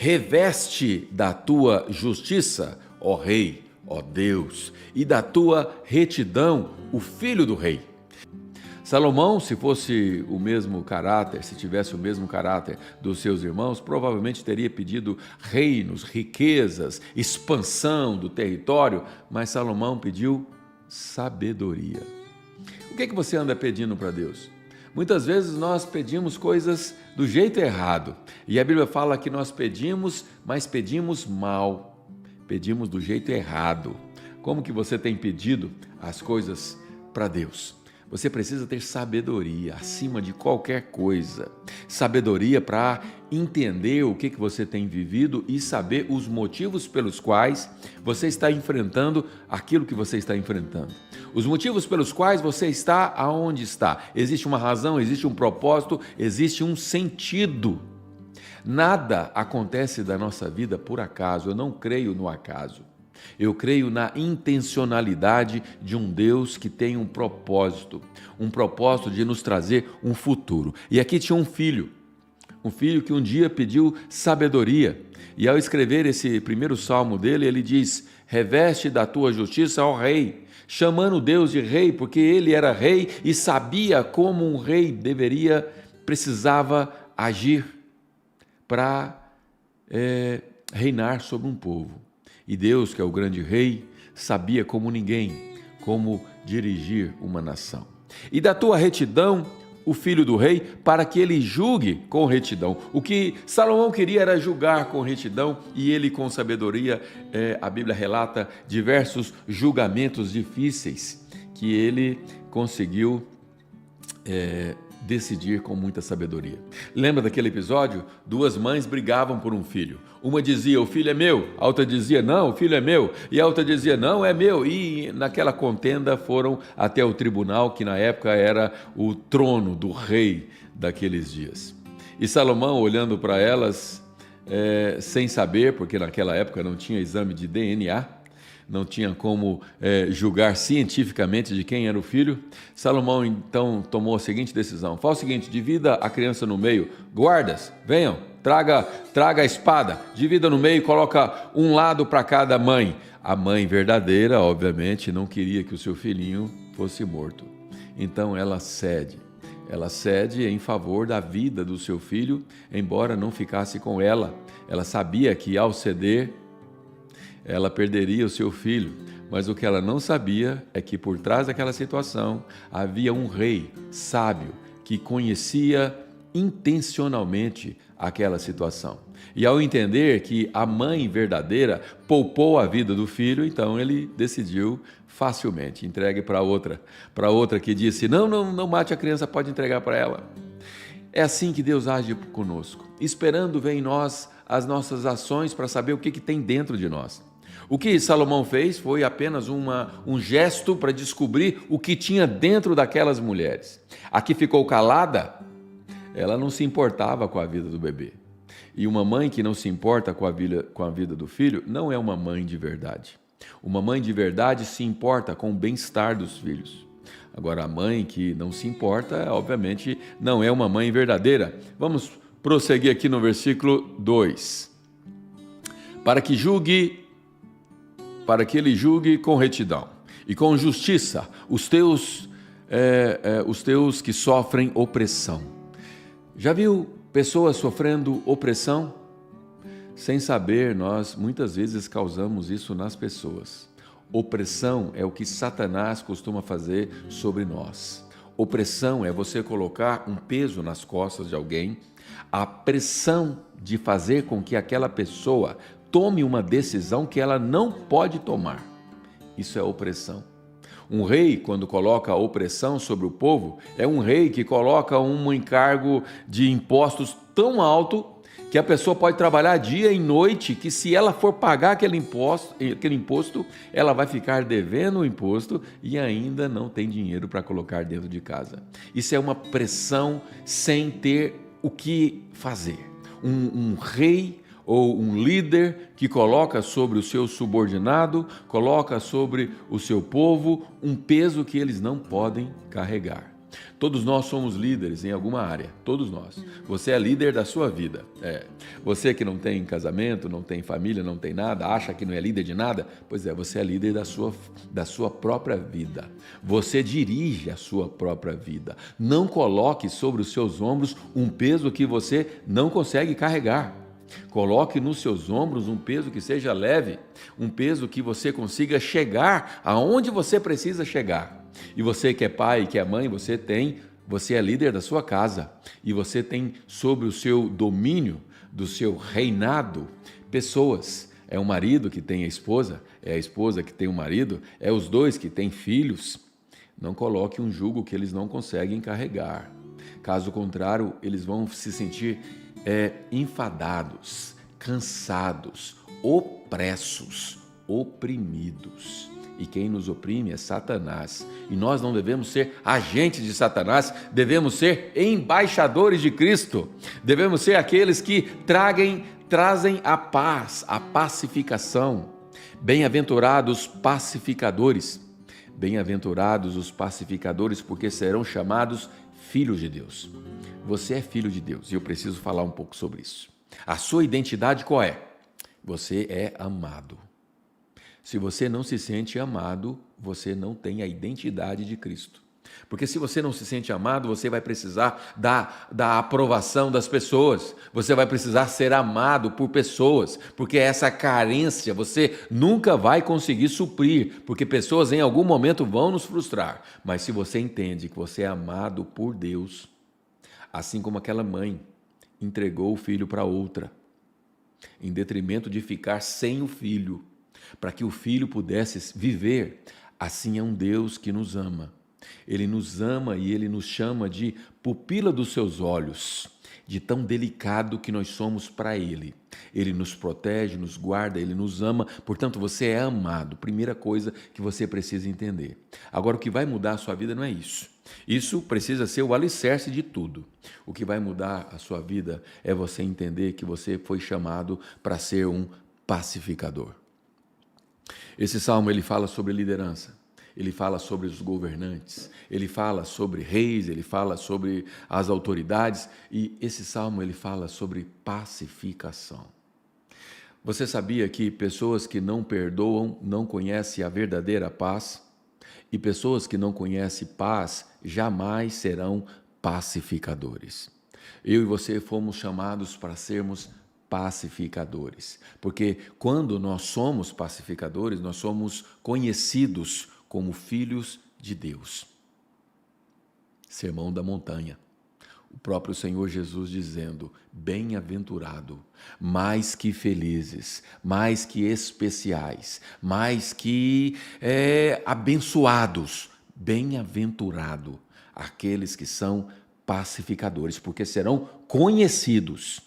Reveste da tua justiça, ó Rei, ó Deus, e da tua retidão, o Filho do Rei. Salomão, se fosse o mesmo caráter, se tivesse o mesmo caráter dos seus irmãos, provavelmente teria pedido reinos, riquezas, expansão do território, mas Salomão pediu sabedoria. O que você anda pedindo para Deus? Muitas vezes nós pedimos coisas do jeito errado, e a Bíblia fala que nós pedimos, mas pedimos mal, pedimos do jeito errado. Como que você tem pedido as coisas para Deus? Você precisa ter sabedoria acima de qualquer coisa. Sabedoria para entender o que você tem vivido e saber os motivos pelos quais você está enfrentando aquilo que você está enfrentando. Os motivos pelos quais você está aonde está. Existe uma razão, existe um propósito, existe um sentido. Nada acontece da nossa vida por acaso. Eu não creio no acaso. Eu creio na intencionalidade de um Deus que tem um propósito de nos trazer um futuro. E aqui tinha um filho que um dia pediu sabedoria. E ao escrever esse primeiro salmo dele, ele diz: reveste da tua justiça, ó Rei, chamando Deus de Rei, porque ele era rei e sabia como um rei precisava agir para reinar sobre um povo. E Deus, que é o grande rei, sabia como ninguém como dirigir uma nação. E da tua retidão, o filho do rei, para que ele julgue com retidão. O que Salomão queria era julgar com retidão, e ele com sabedoria, a Bíblia relata diversos julgamentos difíceis que ele conseguiu decidir com muita sabedoria. Lembra daquele episódio? Duas mães brigavam por um filho. Uma dizia, o filho é meu. A outra dizia, não, o filho é meu. E a outra dizia, não, é meu. E naquela contenda foram até o tribunal, que na época era o trono do rei daqueles dias. E Salomão, olhando para elas, sem saber, porque naquela época não tinha exame de DNA, não tinha como julgar cientificamente de quem era o filho, Salomão então tomou a seguinte decisão: faz o seguinte, divida a criança no meio, guardas, venham, traga a espada, divida no meio e coloca um lado para cada mãe. A mãe verdadeira, obviamente, não queria que o seu filhinho fosse morto, então ela cede em favor da vida do seu filho, embora não ficasse com ela. Ela sabia que ao ceder ela perderia o seu filho, mas o que ela não sabia é que por trás daquela situação havia um rei sábio que conhecia intencionalmente aquela situação. E ao entender que a mãe verdadeira poupou a vida do filho, então ele decidiu facilmente, entregue para outra que disse, não mate a criança, pode entregar para ela. É assim que Deus age conosco, esperando ver em nós as nossas ações para saber o que tem dentro de nós. O que Salomão fez foi apenas um gesto para descobrir o que tinha dentro daquelas mulheres. A que ficou calada, ela não se importava com a vida do bebê. E uma mãe que não se importa com a vida do filho não é uma mãe de verdade. Uma mãe de verdade se importa com o bem-estar dos filhos. Agora, a mãe que não se importa, obviamente, não é uma mãe verdadeira. Vamos prosseguir aqui no versículo 2. Para que ele julgue com retidão e com justiça os teus que sofrem opressão. Já viu pessoas sofrendo opressão? Sem saber, nós muitas vezes causamos isso nas pessoas. Opressão é o que Satanás costuma fazer sobre nós. Opressão é você colocar um peso nas costas de alguém, a pressão de fazer com que aquela pessoa tome uma decisão que ela não pode tomar. Isso é opressão. Um rei, quando coloca opressão sobre o povo, é um rei que coloca um encargo de impostos tão alto que a pessoa pode trabalhar dia e noite, que se ela for pagar aquele imposto, ela vai ficar devendo o imposto e ainda não tem dinheiro para colocar dentro de casa. Isso é uma pressão sem ter o que fazer. Um rei ou um líder que coloca sobre o seu subordinado, coloca sobre o seu povo um peso que eles não podem carregar. Todos nós somos líderes em alguma área, todos nós. Você é líder da sua vida. Você que não tem casamento, não tem família, não tem nada, acha que não é líder de nada, pois é, você é líder da sua própria vida. Você dirige a sua própria vida. Não coloque sobre os seus ombros um peso que você não consegue carregar. Coloque nos seus ombros um peso que seja leve, um peso que você consiga chegar aonde você precisa chegar. E você que é pai, que é mãe, você é líder da sua casa e você tem sobre o seu domínio, do seu reinado, pessoas. É o marido que tem a esposa, é a esposa que tem o marido, é os dois que têm filhos. Não coloque um jugo que eles não conseguem carregar. Caso contrário, eles vão se sentir enfadados, cansados, opressos, oprimidos. E quem nos oprime é Satanás. E nós não devemos ser agentes de Satanás, devemos ser embaixadores de Cristo. Devemos ser aqueles que trazem a paz, a pacificação. Bem-aventurados pacificadores. Bem-aventurados os pacificadores, porque serão chamados filhos de Deus. Você é filho de Deus e eu preciso falar um pouco sobre isso. A sua identidade qual é? Você é amado. Se você não se sente amado, você não tem a identidade de Cristo. Porque se você não se sente amado, você vai precisar da aprovação das pessoas. Você vai precisar ser amado por pessoas. Porque essa carência você nunca vai conseguir suprir. Porque pessoas em algum momento vão nos frustrar. Mas se você entende que você é amado por Deus, assim como aquela mãe entregou o filho para outra, em detrimento de ficar sem o filho, para que o filho pudesse viver, assim é um Deus que nos ama. Ele nos ama e Ele nos chama de pupila dos seus olhos, de tão delicado que nós somos para Ele. Ele nos protege, nos guarda, Ele nos ama, portanto você é amado. Primeira coisa que você precisa entender. Agora o que vai mudar a sua vida não é isso. Isso precisa ser o alicerce de tudo. O que vai mudar a sua vida é você entender que você foi chamado para ser um pacificador. Esse salmo ele fala sobre liderança. Ele fala sobre os governantes, ele fala sobre reis, ele fala sobre as autoridades e esse salmo ele fala sobre pacificação. Você sabia que pessoas que não perdoam não conhecem a verdadeira paz? E pessoas que não conhecem paz jamais serão pacificadores. Eu e você fomos chamados para sermos pacificadores, porque quando nós somos pacificadores, nós somos conhecidos como filhos de Deus. Sermão da Montanha. O próprio Senhor Jesus dizendo, bem-aventurado, mais que felizes, mais que especiais, mais que abençoados, bem-aventurado aqueles que são pacificadores, porque serão conhecidos